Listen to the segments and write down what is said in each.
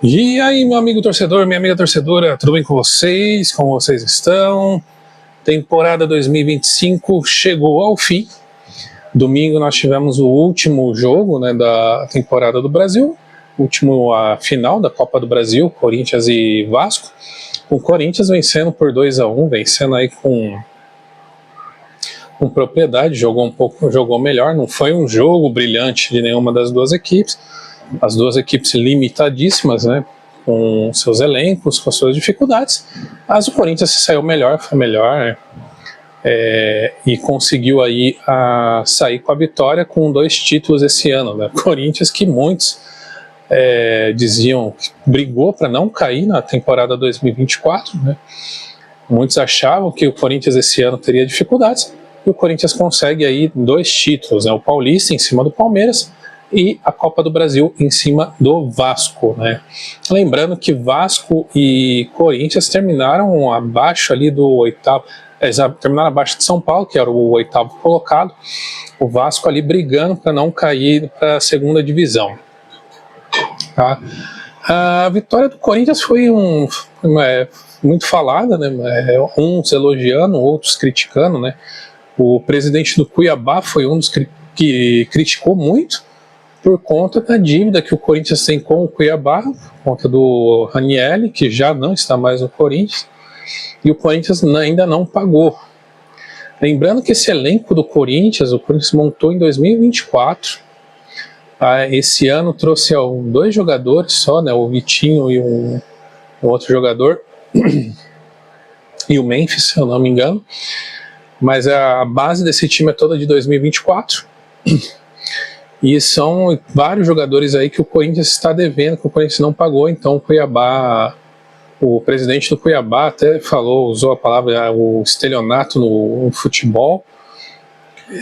E aí, meu amigo torcedor, minha amiga torcedora, tudo bem com vocês? Como vocês estão? Temporada 2025 chegou ao fim. Domingo nós tivemos o último jogo, né, da temporada do Brasil, a final da Copa do Brasil, Corinthians e Vasco. O Corinthians vencendo por 2-1, vencendo aí com propriedade, jogou melhor. Não foi um jogo brilhante de nenhuma das duas equipes. As duas equipes limitadíssimas, né, com seus elencos, com suas dificuldades, mas o Corinthians se saiu melhor, foi melhor, né, e conseguiu aí sair com a vitória com 2 títulos esse ano, né. Corinthians que muitos diziam que brigou para não cair na temporada 2024, né. Muitos achavam que o Corinthians esse ano teria dificuldades, e o Corinthians consegue aí 2 títulos, né, o Paulista em cima do Palmeiras e a Copa do Brasil em cima do Vasco, né? Lembrando que Vasco e Corinthians terminaram abaixo ali do oitavo, terminaram abaixo de São Paulo, que era o 8º colocado, o Vasco ali brigando para não cair para a segunda divisão. Tá? A vitória do Corinthians foi muito falada, né? Uns elogiando, outros criticando, né? O presidente do Cuiabá foi um dos que criticou muito, por conta da dívida que o Corinthians tem com o Cuiabá, por conta do Ranieri, que já não está mais no Corinthians, e o Corinthians ainda não pagou. Lembrando que esse elenco do Corinthians, o Corinthians montou em 2024, esse ano trouxe 2 jogadores só, né, o Vitinho e um outro jogador, e o Memphis, se eu não me engano, mas a base desse time é toda de 2024, e são vários jogadores aí que o Corinthians está devendo, que o Corinthians não pagou. Então o Cuiabá, o presidente do Cuiabá até usou a palavra o estelionato no futebol.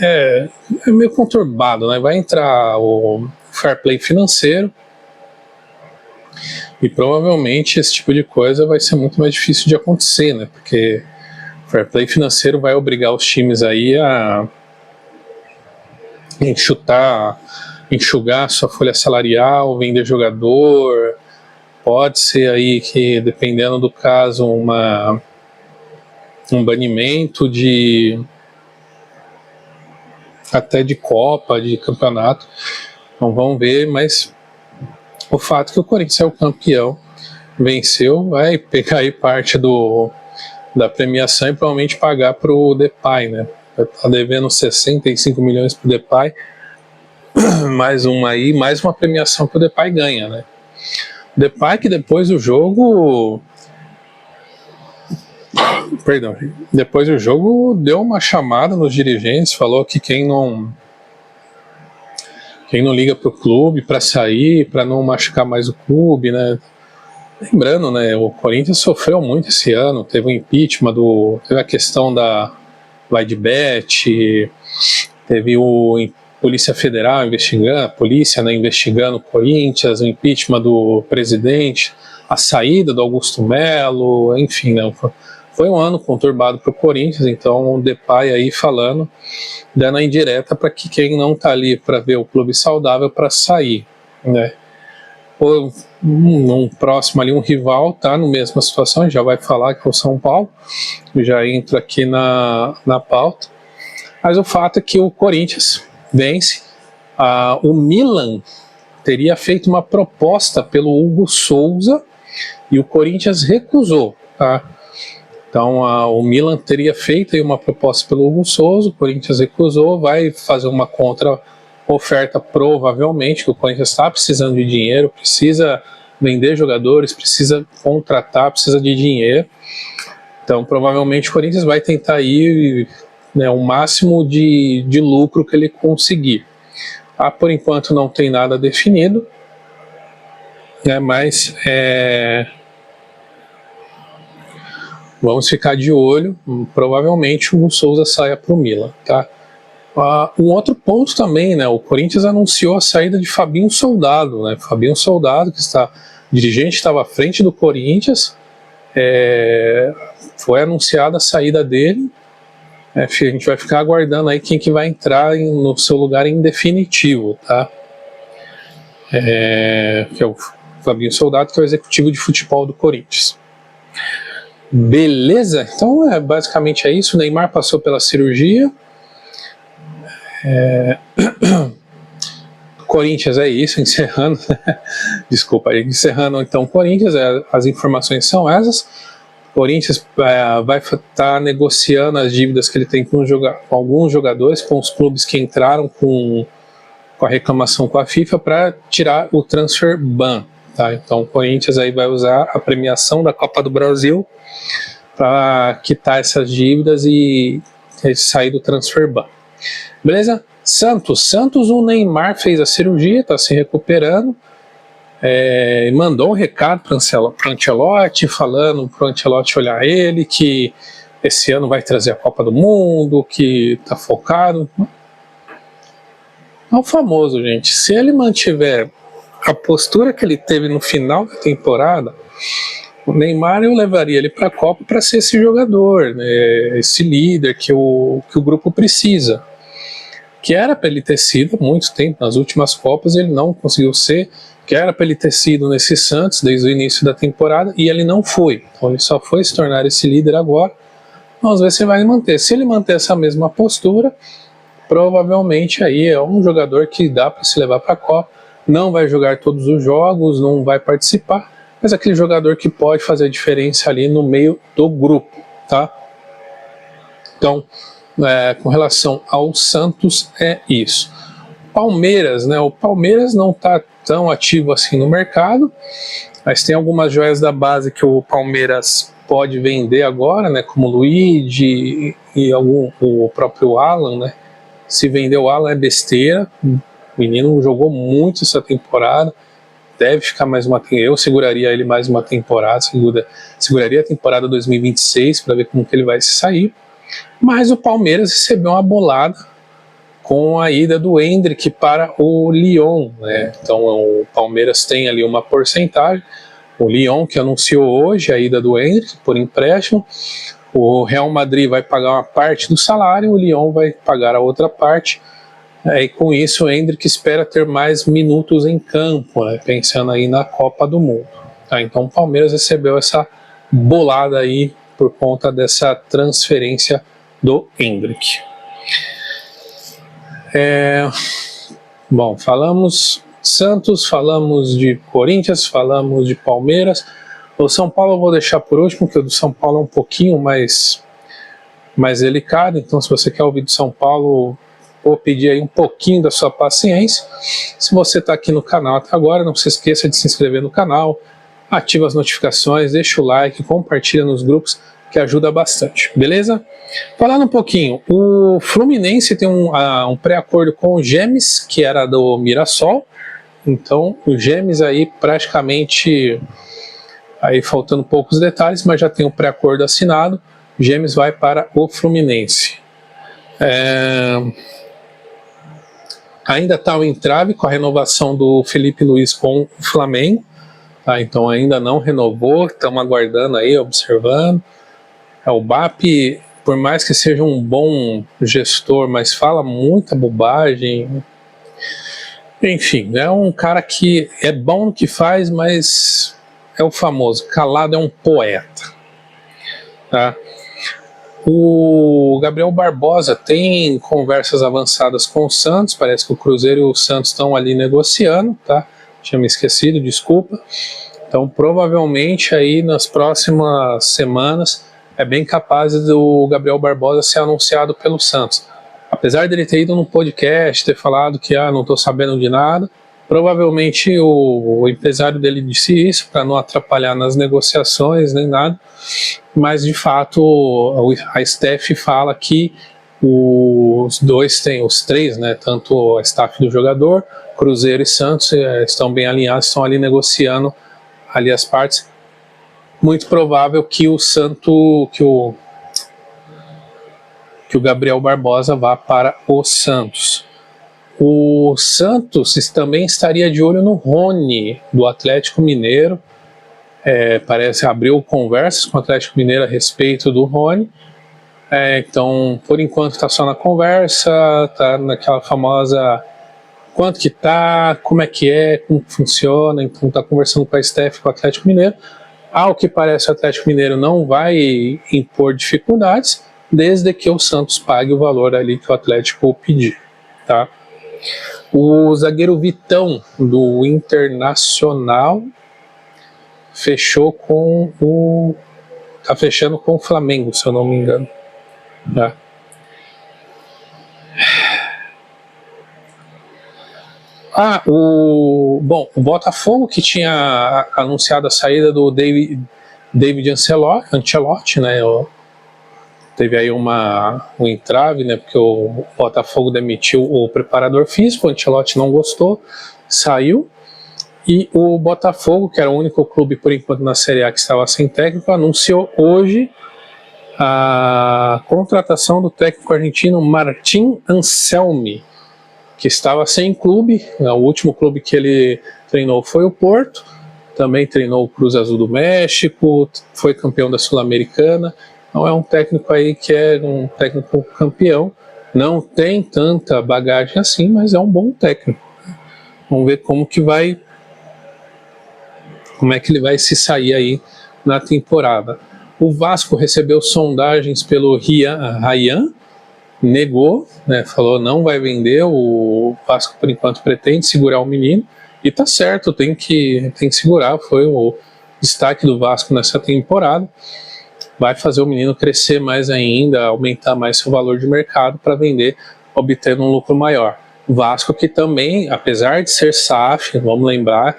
É meio conturbado, né? Vai entrar o fair play financeiro e provavelmente esse tipo de coisa vai ser muito mais difícil de acontecer, né? Porque o fair play financeiro vai obrigar os times aí a enxugar sua folha salarial, vender jogador. Pode ser aí que, dependendo do caso, um banimento até de Copa, de campeonato. Então vamos ver, mas o fato é que o Corinthians é o campeão, venceu, vai pegar aí parte da premiação e provavelmente pagar para o Depay, né? Tá devendo 65 milhões pro Depay, mais uma premiação que o Depay ganha, né? O Depay que depois do jogo deu uma chamada nos dirigentes, falou que quem não liga pro clube para sair, para não machucar mais o clube, né? Lembrando, né, o Corinthians sofreu muito esse ano, teve o impeachment, teve a questão da Vaidbet, teve Polícia Federal investigando, a polícia, né, investigando o Corinthians, o impeachment do presidente, a saída do Augusto Melo, enfim, né, foi um ano conturbado para o Corinthians. Então o Depay aí dando a indireta para que quem não está ali para ver o clube saudável para sair, né. Ou um próximo ali, um rival, tá na mesma situação, já vai falar que é o São Paulo, já entro aqui na pauta, mas o fato é que o Corinthians vence. O Milan teria feito uma proposta pelo Hugo Souza e o Corinthians recusou, tá? Então o Milan teria feito aí uma proposta pelo Hugo Souza, o Corinthians recusou, vai fazer uma contra-oferta provavelmente, que o Corinthians está precisando de dinheiro, precisa vender jogadores, precisa contratar, precisa de dinheiro. Então provavelmente o Corinthians vai tentar ir, né, o máximo de lucro que ele conseguir. Por enquanto não tem nada definido, né, mas vamos ficar de olho. Provavelmente o Souza saia para o Milan, tá? Um outro ponto também, né? O Corinthians anunciou a saída de Fabinho Soldado, né? Fabinho Soldado, dirigente, estava à frente do Corinthians, foi anunciada a saída dele. A gente vai ficar aguardando aí quem que vai entrar no seu lugar em definitivo, tá? Fabinho Soldado, que é o executivo de futebol do Corinthians. Beleza? Então, basicamente é isso. O Neymar passou pela cirurgia. Corinthians é isso, encerrando. Desculpa, encerrando então Corinthians. As informações são essas. Corinthians vai estar negociando as dívidas que ele tem com alguns jogadores, com os clubes que entraram com a reclamação com a FIFA para tirar o transfer ban. Tá? Então o Corinthians aí vai usar a premiação da Copa do Brasil para quitar essas dívidas e sair do transfer ban. Beleza? Santos, o Neymar fez a cirurgia, está se recuperando, mandou um recado para o Ancelotti, falando para o Ancelotti olhar ele, que esse ano vai trazer a Copa do Mundo, que está focado. É o famoso, gente, se ele mantiver a postura que ele teve no final da temporada, o Neymar, eu levaria ele para a Copa para ser esse jogador, né, esse líder que o grupo precisa. Que era para ele ter sido há muito tempo, nas últimas Copas ele não conseguiu ser, que era para ele ter sido nesse Santos desde o início da temporada e ele não foi. Então ele só foi se tornar esse líder agora. Vamos ver se ele vai manter. Se ele manter essa mesma postura, provavelmente aí é um jogador que dá para se levar para a Copa. Não vai jogar todos os jogos, não vai participar, mas aquele jogador que pode fazer a diferença ali no meio do grupo, tá? Então, com relação ao Santos, é isso. Palmeiras, né? O Palmeiras não está tão ativo assim no mercado, mas tem algumas joias da base que o Palmeiras pode vender agora, né? Como o Luigi e o próprio Alan, né? Se vender o Alan é besteira. O menino jogou muito essa temporada, deve ficar mais uma temporada. Eu seguraria ele mais uma temporada, seguraria a temporada 2026 para ver como que ele vai se sair. Mas o Palmeiras recebeu uma bolada com a ida do Endrick para o Lyon, né? Então o Palmeiras tem ali uma porcentagem. O Lyon que anunciou hoje a ida do Endrick por empréstimo. O Real Madrid vai pagar uma parte do salário, o Lyon vai pagar a outra parte. E com isso o Endrick espera ter mais minutos em campo, né? Pensando aí na Copa do Mundo. Tá? Então o Palmeiras recebeu essa bolada aí por conta dessa transferência do Endrick. Bom, falamos de Santos, falamos de Corinthians, falamos de Palmeiras. O São Paulo eu vou deixar por último, porque o do São Paulo é um pouquinho mais delicado. Então, se você quer ouvir do São Paulo, vou pedir aí um pouquinho da sua paciência. Se você está aqui no canal até agora, não se esqueça de se inscrever no canal, ativa as notificações, deixa o like, compartilha nos grupos, que ajuda bastante, beleza? Falando um pouquinho, o Fluminense tem um pré-acordo com o Gemes, que era do Mirassol. Então o Gemes aí praticamente, aí faltando poucos detalhes, mas já tem o pré-acordo assinado. O Gemes vai para o Fluminense. Ainda está o entrave com a renovação do Felipe Luiz com o Flamengo, tá? Então ainda não renovou, estamos aguardando aí, observando. O BAP, por mais que seja um bom gestor, mas fala muita bobagem. Enfim, é um cara que é bom no que faz, mas é o famoso, calado é um poeta. Tá? O Gabriel Barbosa tem conversas avançadas com o Santos, parece que o Cruzeiro e o Santos estão ali negociando, tá? Tinha me esquecido, desculpa. Então provavelmente aí nas próximas semanas é bem capaz do Gabriel Barbosa ser anunciado pelo Santos. Apesar dele ter ido no podcast, ter falado que não estou sabendo de nada, provavelmente o empresário dele disse isso para não atrapalhar nas negociações nem nada, mas de fato a staff fala que os três, né, tanto a staff do jogador, Cruzeiro e Santos, estão bem alinhados, estão ali negociando ali as partes. Muito provável que o Gabriel Barbosa vá para o Santos. O Santos também estaria de olho no Rony, do Atlético Mineiro. Parece abriu conversas com o Atlético Mineiro a respeito do Rony. Então, por enquanto está só na conversa, está naquela famosa quanto que tá, como que funciona. Então tá conversando com a staff, com o Atlético Mineiro. Ao que parece, o Atlético Mineiro não vai impor dificuldades, desde que o Santos pague o valor ali que o Atlético pedir, tá? O zagueiro Vitão, do Internacional, tá fechando com o Flamengo, se eu não me engano. Tá? O Botafogo, que tinha anunciado a saída do David Ancelotti, né? Teve aí um entrave, né? Porque o Botafogo demitiu o preparador físico, o Ancelotti não gostou, saiu. E o Botafogo, que era o único clube por enquanto na Série A que estava sem técnico, anunciou hoje a contratação do técnico argentino Martín Anselmi, que estava sem clube. O último clube que ele treinou foi o Porto, também treinou o Cruz Azul do México, foi campeão da Sul-Americana. Então é um técnico aí que é um técnico campeão, não tem tanta bagagem assim, mas é um bom técnico. Vamos ver como é que ele vai se sair aí na temporada. O Vasco recebeu sondagens pelo Ryan, negou, né, falou não vai vender. O Vasco por enquanto pretende segurar o menino, e tá certo, tem que segurar. Foi o destaque do Vasco nessa temporada, vai fazer o menino crescer mais ainda, aumentar mais seu valor de mercado para vender, obtendo um lucro maior. O Vasco, que também, apesar de ser SAF, vamos lembrar,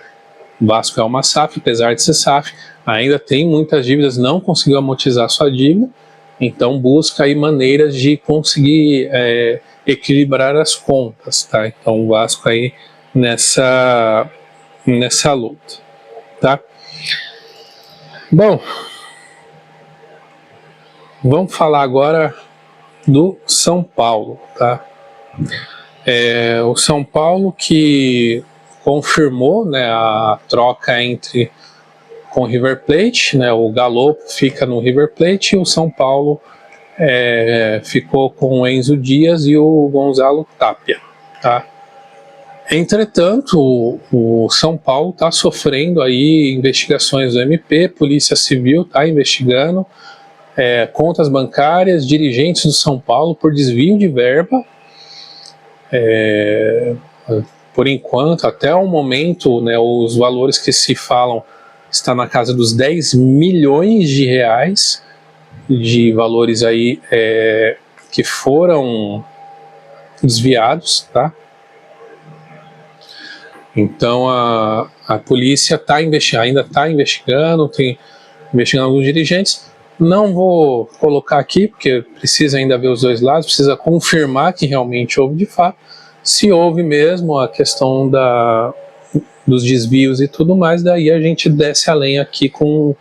o Vasco é uma SAF, apesar de ser SAF, ainda tem muitas dívidas, não conseguiu amortizar sua dívida. Então busca aí maneiras de conseguir equilibrar as contas, tá? Então o Vasco aí nessa luta, tá? Bom, vamos falar agora do São Paulo, tá? O São Paulo, que confirmou, né, a troca com o River Plate, né? O Galo fica no River Plate e o São Paulo ficou com o Enzo Dias e o Gonzalo Tapia, tá? Entretanto, o São Paulo está sofrendo aí investigações do MP, Polícia Civil está investigando contas bancárias, dirigentes do São Paulo por desvio de verba. Por enquanto, até o momento, né, os valores que se falam está na casa dos 10 milhões de reais de valores aí que foram desviados, tá? Então a polícia ainda está investigando, tem investigando alguns dirigentes. Não vou colocar aqui, porque precisa ainda ver os dois lados, precisa confirmar que realmente houve de fato. Se houve mesmo a questão dos desvios e tudo mais, daí a gente desce a lenha aqui com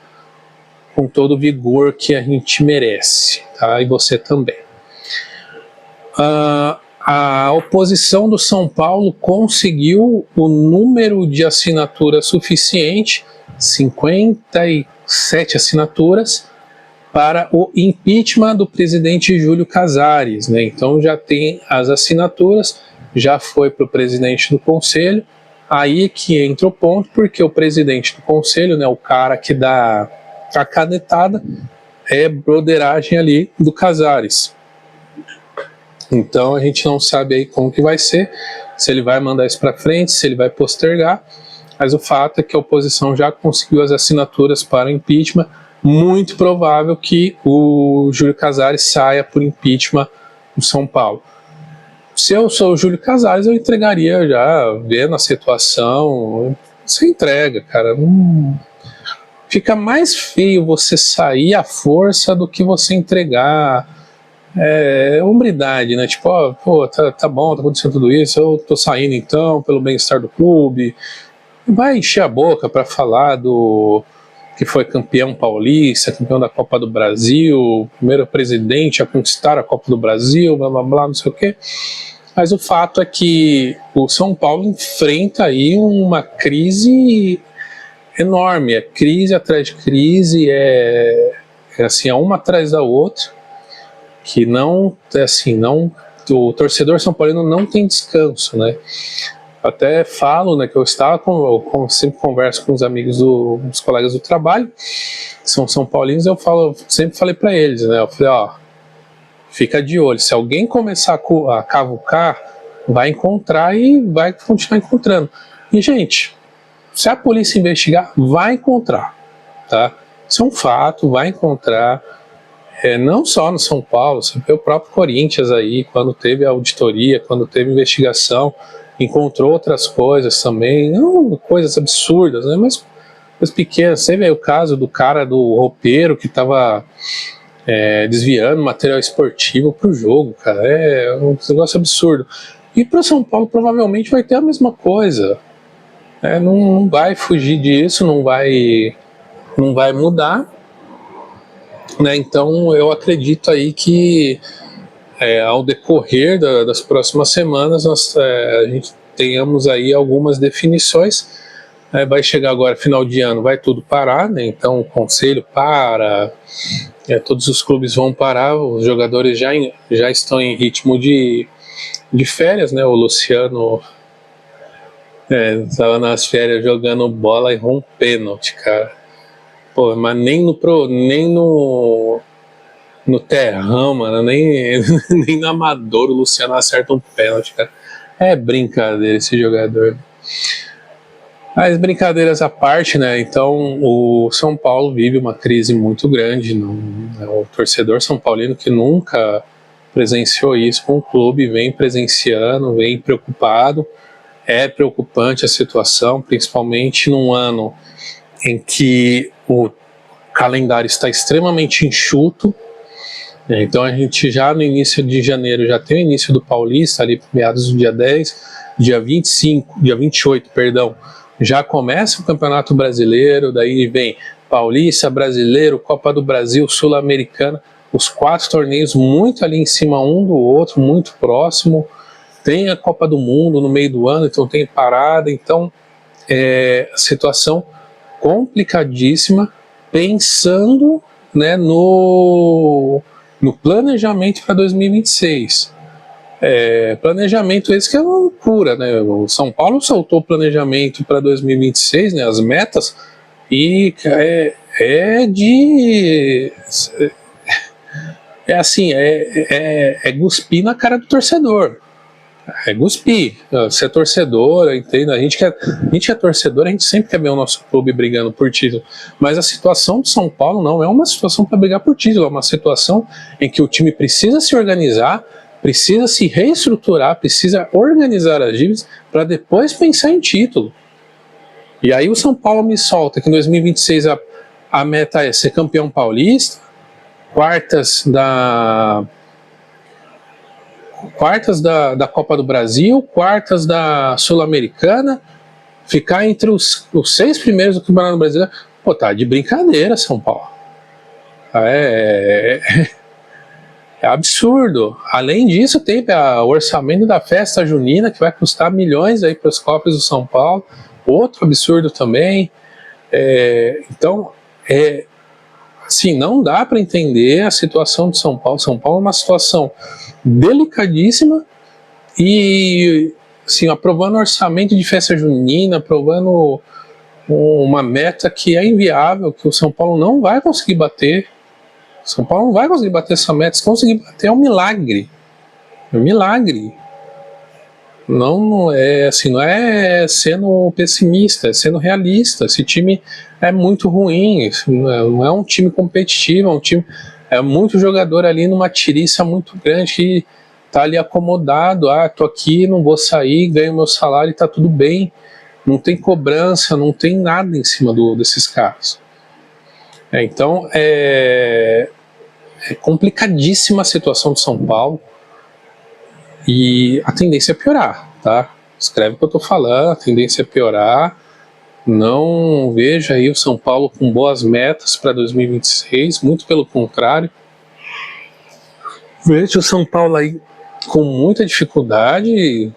todo o vigor que a gente merece, tá? E você também. A oposição do São Paulo conseguiu o número de assinaturas suficiente, 57 assinaturas, para o impeachment do presidente Júlio Casares, né? Então já tem as assinaturas, já foi para o presidente do conselho. Aí que entra o ponto, porque o presidente do conselho, né, o cara que dá a canetada, é broderagem ali do Casares. Então a gente não sabe aí como que vai ser, se ele vai mandar isso para frente, se ele vai postergar, mas o fato é que a oposição já conseguiu as assinaturas para o impeachment. Muito provável que o Júlio Casares saia por impeachment do São Paulo. Se eu sou o Júlio Casares, eu entregaria já, vendo a situação. Você entrega, cara. Fica mais feio você sair à força do que você entregar. Hombridade, né? Tipo, tá bom, tá acontecendo tudo isso, eu tô saindo então, pelo bem-estar do clube. Vai encher a boca para falar do que foi campeão paulista, campeão da Copa do Brasil, primeiro presidente a conquistar a Copa do Brasil, blá blá blá, não sei o quê. Mas o fato é que o São Paulo enfrenta aí uma crise enorme, crise atrás de crise, assim, uma atrás da outra, que não, o torcedor são paulino não tem descanso, né? Até falo, né, que eu sempre converso com os amigos dos colegas do trabalho, que são São Paulinos, sempre falei para eles, né, eu falei, ó, fica de olho, se alguém começar a cavucar, vai encontrar e vai continuar encontrando. E, gente, se a polícia investigar, vai encontrar, tá? Isso é um fato, vai encontrar. Não só no São Paulo, você vê o próprio Corinthians aí, quando teve a auditoria, quando teve investigação, encontrou outras coisas também, não coisas absurdas, né, mas pequenas. Você vê o caso do cara do roupeiro que estava desviando material esportivo para o jogo, cara, é um negócio absurdo. E para o São Paulo provavelmente vai ter a mesma coisa, não vai fugir disso, não vai mudar. Né, então eu acredito aí que ao decorrer das próximas semanas a gente tenhamos aí algumas definições. Vai chegar agora final de ano, vai tudo parar, né, então o conselho para, todos os clubes vão parar, os jogadores já estão em ritmo de férias, né, o Luciano estava nas férias jogando bola e errou um pênalti, cara. Pô, mas nem no terrão, mano, nem no amador o Luciano acerta um pênalti, cara. É brincadeira esse jogador. Mas brincadeiras à parte, né? Então o São Paulo vive uma crise muito grande. O torcedor são paulino que nunca presenciou isso com o clube vem presenciando, vem preocupado. É preocupante a situação, principalmente num ano em que o calendário está extremamente enxuto. Então a gente já no início de janeiro já tem o início do Paulista, ali meados do dia 10, dia 28, perdão, já começa o Campeonato Brasileiro, daí vem Paulista, Brasileiro, Copa do Brasil, Sul-Americana, os 4 torneios muito ali em cima um do outro, muito próximo. Tem a Copa do Mundo no meio do ano, então tem parada, então situação complicadíssima, pensando, né, no planejamento para 2026. Planejamento esse que é uma loucura, né? O São Paulo soltou o planejamento para 2026, né, as metas, e é cuspir na cara do torcedor. É cuspir. Você é torcedor, entende? A gente que é torcedor, a gente sempre quer ver o nosso clube brigando por título. Mas a situação do São Paulo não é uma situação para brigar por título, é uma situação em que o time precisa se organizar, precisa se reestruturar, precisa organizar as dívidas para depois pensar em título. E aí o São Paulo me solta que em 2026 a meta é ser campeão paulista, quartas da Copa do Brasil, quartas da Sul-Americana, ficar entre os 6 primeiros do Campeonato Brasileiro. Pô, tá de brincadeira, São Paulo. É absurdo. Além disso, tem o orçamento da festa junina, que vai custar milhões aí para os cofres do São Paulo. Outro absurdo também. Então, assim, não dá para entender a situação de São Paulo. São Paulo é uma situação delicadíssima e, assim, aprovando orçamento de festa junina, aprovando uma meta que é inviável, que o São Paulo não vai conseguir bater. São Paulo não vai conseguir bater essa meta. Se conseguir bater, é um milagre. É um milagre. Não é sendo pessimista, é sendo realista. Esse time é muito ruim. Não é um time competitivo, é muito jogador ali numa tiriça muito grande que tá ali acomodado. Tô aqui, não vou sair, ganho meu salário e tá tudo bem. Não tem cobrança, não tem nada em cima desses caras. Então é complicadíssima a situação de São Paulo e a tendência é piorar, tá? Escreve o que eu tô falando, a tendência é piorar. Não vejo aí o São Paulo com boas metas para 2026, muito pelo contrário. Vejo o São Paulo aí com muita dificuldade,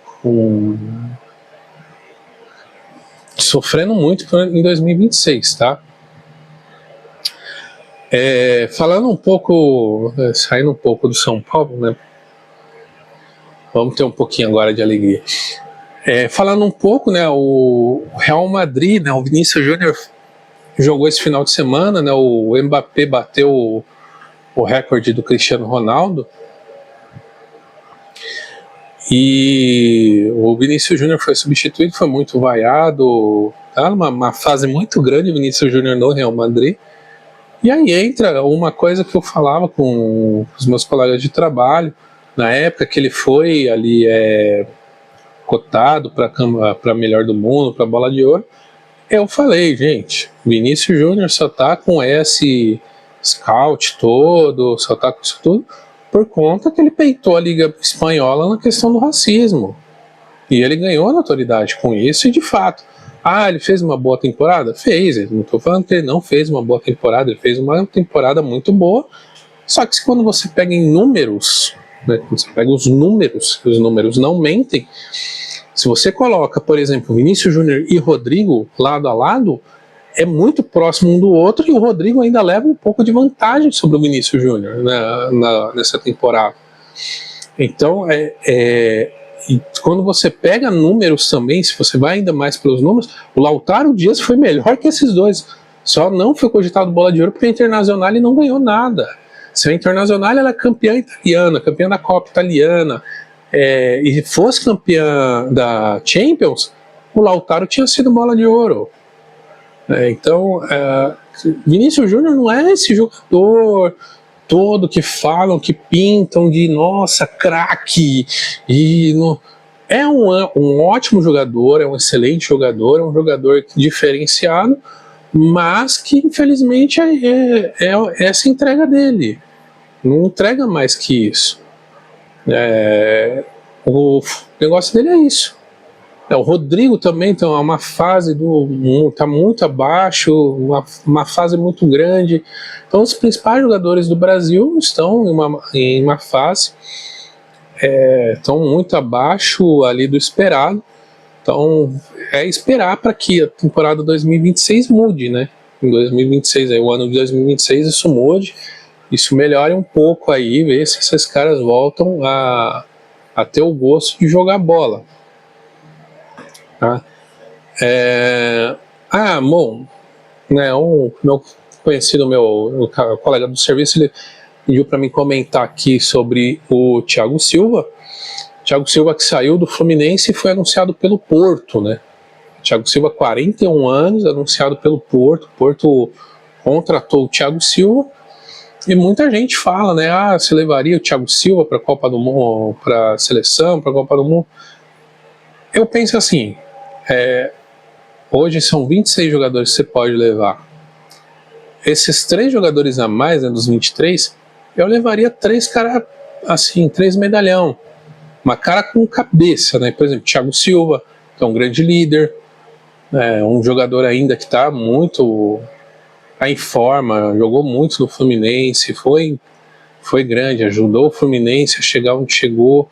sofrendo muito em 2026, tá? Falando um pouco, saindo um pouco do São Paulo, né? Vamos ter um pouquinho agora de alegria. Falando um pouco, né, o Real Madrid, né, o Vinícius Júnior jogou esse final de semana, né, o Mbappé bateu o recorde do Cristiano Ronaldo, e o Vinícius Júnior foi substituído, foi muito vaiado, tá uma fase muito grande o Vinícius Júnior no Real Madrid. E aí entra uma coisa que eu falava com os meus colegas de trabalho, na época que ele foi ali cotado para melhor do mundo, para bola de ouro. Eu falei, gente, Vinícius Júnior só tá com esse scout todo, só tá com isso tudo por conta que ele peitou a Liga Espanhola na questão do racismo. E ele ganhou notoriedade com isso, e de fato, ele fez uma boa temporada? Fez, eu não estou falando que ele não fez uma boa temporada, ele fez uma temporada muito boa, só que quando você pega em números, né, quando você pega os números não mentem. Se você coloca, por exemplo, Vinícius Júnior e Rodrigo lado a lado, é muito próximo um do outro, e o Rodrigo ainda leva um pouco de vantagem sobre o Vinícius Júnior, né, nessa temporada. Então, e quando você pega números também, se você vai ainda mais pelos números, o Lautaro Dias foi melhor que esses dois. Só não foi cogitado bola de ouro porque a Internacional ele não ganhou nada. Se a Internacional ela é campeã italiana, campeã da Copa Italiana, e fosse campeã da Champions, o Lautaro tinha sido bola de ouro. Então, Vinícius Júnior não é esse jogador todo que falam, que pintam de nossa, craque, é um ótimo jogador, é um excelente jogador, é um jogador diferenciado, mas que infelizmente é essa entrega dele, não entrega mais que isso. O negócio dele é isso. O Rodrigo também tem uma fase tá muito abaixo, uma fase muito grande. Então os principais jogadores do Brasil estão em uma fase, estão muito abaixo ali do esperado. Então é esperar para que a temporada 2026 mude, né? Em 2026, o ano de 2026 isso mude, isso melhore um pouco aí, ver se esses caras voltam a ter o gosto de jogar bola. Tá? Bom, né, meu conhecido, meu colega do serviço, ele pediu para mim comentar aqui sobre o Thiago Silva. Thiago Silva que saiu do Fluminense e foi anunciado pelo Porto, né? Thiago Silva, 41 anos, anunciado pelo Porto. O Porto contratou o Thiago Silva e muita gente fala, né? Você levaria o Thiago Silva para a Copa do Mundo, para a seleção, para a Copa do Mundo? Eu penso assim, hoje são 26 jogadores que você pode levar. Esses 3 jogadores a mais, né, dos 23, eu levaria 3 caras, assim, 3 medalhão. Uma cara com cabeça, né? Por exemplo, Thiago Silva, que é um grande líder, um jogador ainda que está muito em forma, jogou muito no Fluminense, foi grande, ajudou o Fluminense a chegar onde chegou.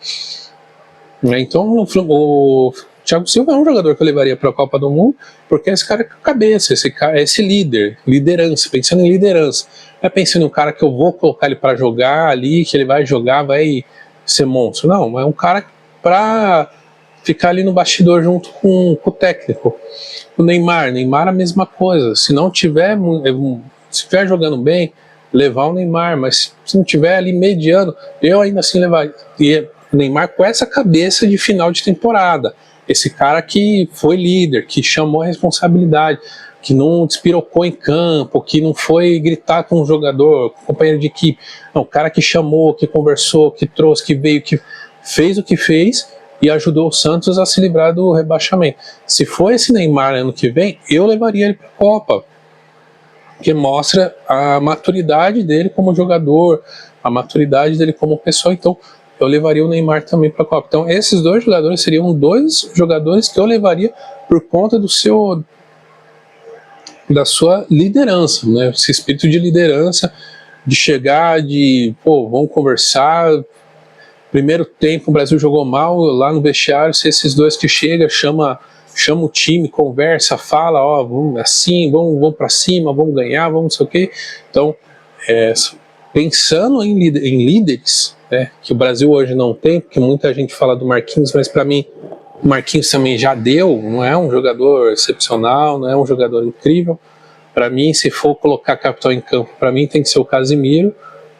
Então o Thiago Silva é um jogador que eu levaria para a Copa do Mundo, porque esse cara é com cabeça, esse líder, liderança, pensando em liderança. Não é pensando em um cara que eu vou colocar ele para jogar ali, que ele vai jogar, vai ser monstro. Não, é um cara para ficar ali no bastidor junto com o técnico. O Neymar a mesma coisa. Se não tiver, se estiver jogando bem, levar o Neymar, mas se não tiver ali mediano, eu ainda assim levaria o Neymar com essa cabeça de final de temporada. Esse cara que foi líder, que chamou a responsabilidade, que não despirocou em campo, que não foi gritar com o jogador, com o companheiro de equipe. Não, o cara que chamou, que conversou, que trouxe, que veio, que fez o que fez e ajudou o Santos a se livrar do rebaixamento. Se for esse Neymar ano que vem, eu levaria ele para a Copa, porque mostra a maturidade dele como jogador, a maturidade dele como pessoa. Então eu levaria o Neymar também para a Copa. Então esses 2 jogadores seriam 2 jogadores que eu levaria por conta da sua liderança, né? Esse espírito de liderança, de chegar, vamos conversar. Primeiro tempo o Brasil jogou mal, lá no vestiário, se esses 2 que chegam, chama o time, conversa, fala, vamos assim, vamos para cima, vamos ganhar, vamos não sei o quê. Então, pensando em líderes, né, que o Brasil hoje não tem, porque muita gente fala do Marquinhos, mas para mim O Marquinhos também já deu, não é um jogador excepcional, não é um jogador incrível. Para mim, se for colocar capitão em campo, para mim tem que ser o Casemiro.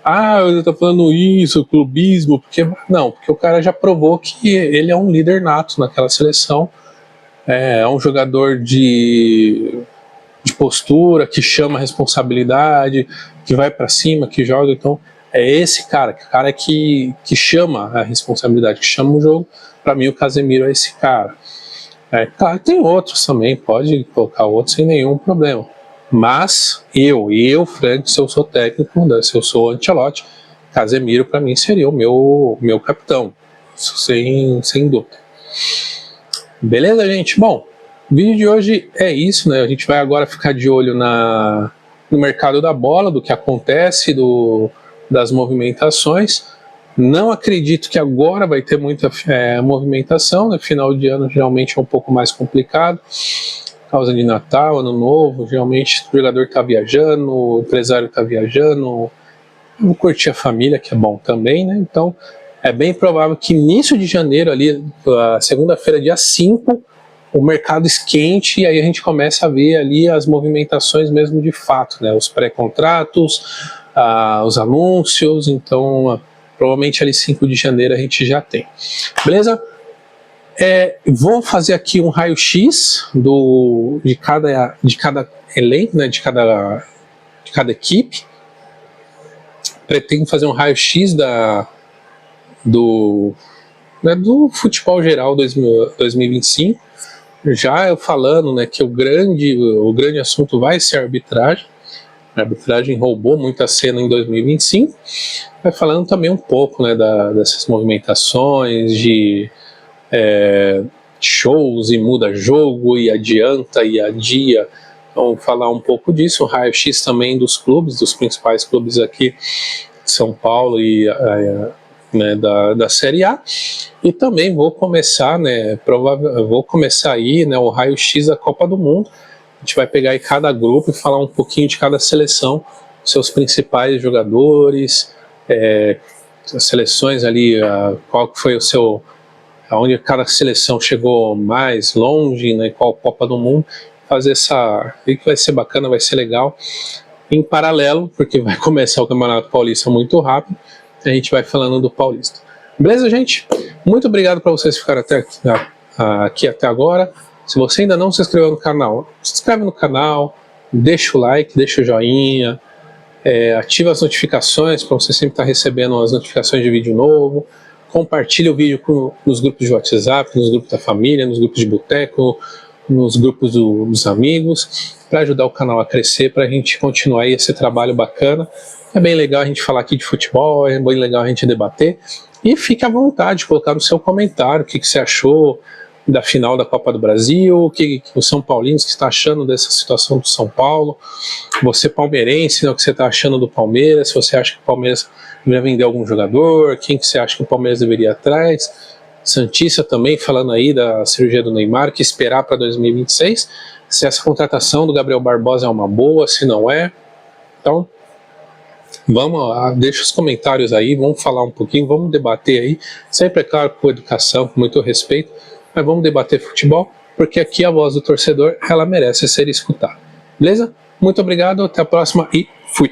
Ah, eu tô falando isso, clubismo, porque não, porque o cara já provou que ele é um líder nato naquela seleção. É um jogador de postura, que chama a responsabilidade, que vai para cima, que joga. Então, é esse cara, o cara que chama a responsabilidade, que chama o jogo. Para mim, o Casemiro é esse cara. Claro, tem outros também, pode colocar outros sem nenhum problema. Mas Frank, se eu sou técnico, se eu sou Ancelotti, Casemiro para mim seria o meu capitão, sem dúvida. Beleza, gente? Bom, o vídeo de hoje é isso, né? A gente vai agora ficar de olho no mercado da bola, do que acontece, das movimentações. Não acredito que agora vai ter muita movimentação, né? Final de ano geralmente é um pouco mais complicado, por causa de Natal, Ano Novo, geralmente o jogador está viajando, o empresário está viajando, vou curtir a família, que é bom também, né? Então, é bem provável que início de janeiro, ali, segunda-feira, dia 5, o mercado esquente e aí a gente começa a ver ali as movimentações mesmo de fato, né? Os pré-contratos, os anúncios, então provavelmente ali 5 de janeiro a gente já tem. Beleza? Vou fazer aqui um raio-x de cada elenco, né? de cada equipe. Pretendo fazer um raio-x do futebol geral 2025. Já eu falando, né, que o grande assunto vai ser a arbitragem. A arbitragem roubou muita cena em 2025. Vai falando também um pouco, né, dessas movimentações de shows e muda jogo e adianta e adia. Vamos falar um pouco disso. O raio-x também dos clubes, dos principais clubes aqui de São Paulo e né, da Série A. E também vou começar, né, aí, né, o raio-x da Copa do Mundo. A gente vai pegar aí cada grupo e falar um pouquinho de cada seleção, seus principais jogadores, as seleções ali, qual que foi aonde cada seleção chegou mais longe, né, qual Copa do Mundo, fazer que vai ser bacana, vai ser legal. Em paralelo, porque vai começar o Campeonato Paulista muito rápido, a gente vai falando do Paulista. Beleza, gente? Muito obrigado para vocês ficarem aqui até agora. Se você ainda não se inscreveu no canal, se inscreve no canal, deixa o like, deixa o joinha, ativa as notificações para você sempre estar recebendo as notificações de vídeo novo. Compartilha o vídeo nos grupos de WhatsApp, nos grupos da família, nos grupos de boteco, nos grupos dos amigos, para ajudar o canal a crescer, para a gente continuar aí esse trabalho bacana. É bem legal a gente falar aqui de futebol, é bem legal a gente debater. E fique à vontade de colocar no seu comentário o que você achou da final da Copa do Brasil, o que o São Paulino que está achando dessa situação do São Paulo, você palmeirense, né, o que você está achando do Palmeiras, se você acha que o Palmeiras deveria vender algum jogador, quem que você acha que o Palmeiras deveria ir atrás. Santista também falando aí da cirurgia do Neymar, que esperar para 2026, se essa contratação do Gabriel Barbosa é uma boa, se não é. Então, deixa os comentários aí, vamos falar um pouquinho, vamos debater aí, sempre é claro, com educação, com muito respeito, mas vamos debater futebol, porque aqui a voz do torcedor, ela merece ser escutada. Beleza? Muito obrigado, até a próxima e fui!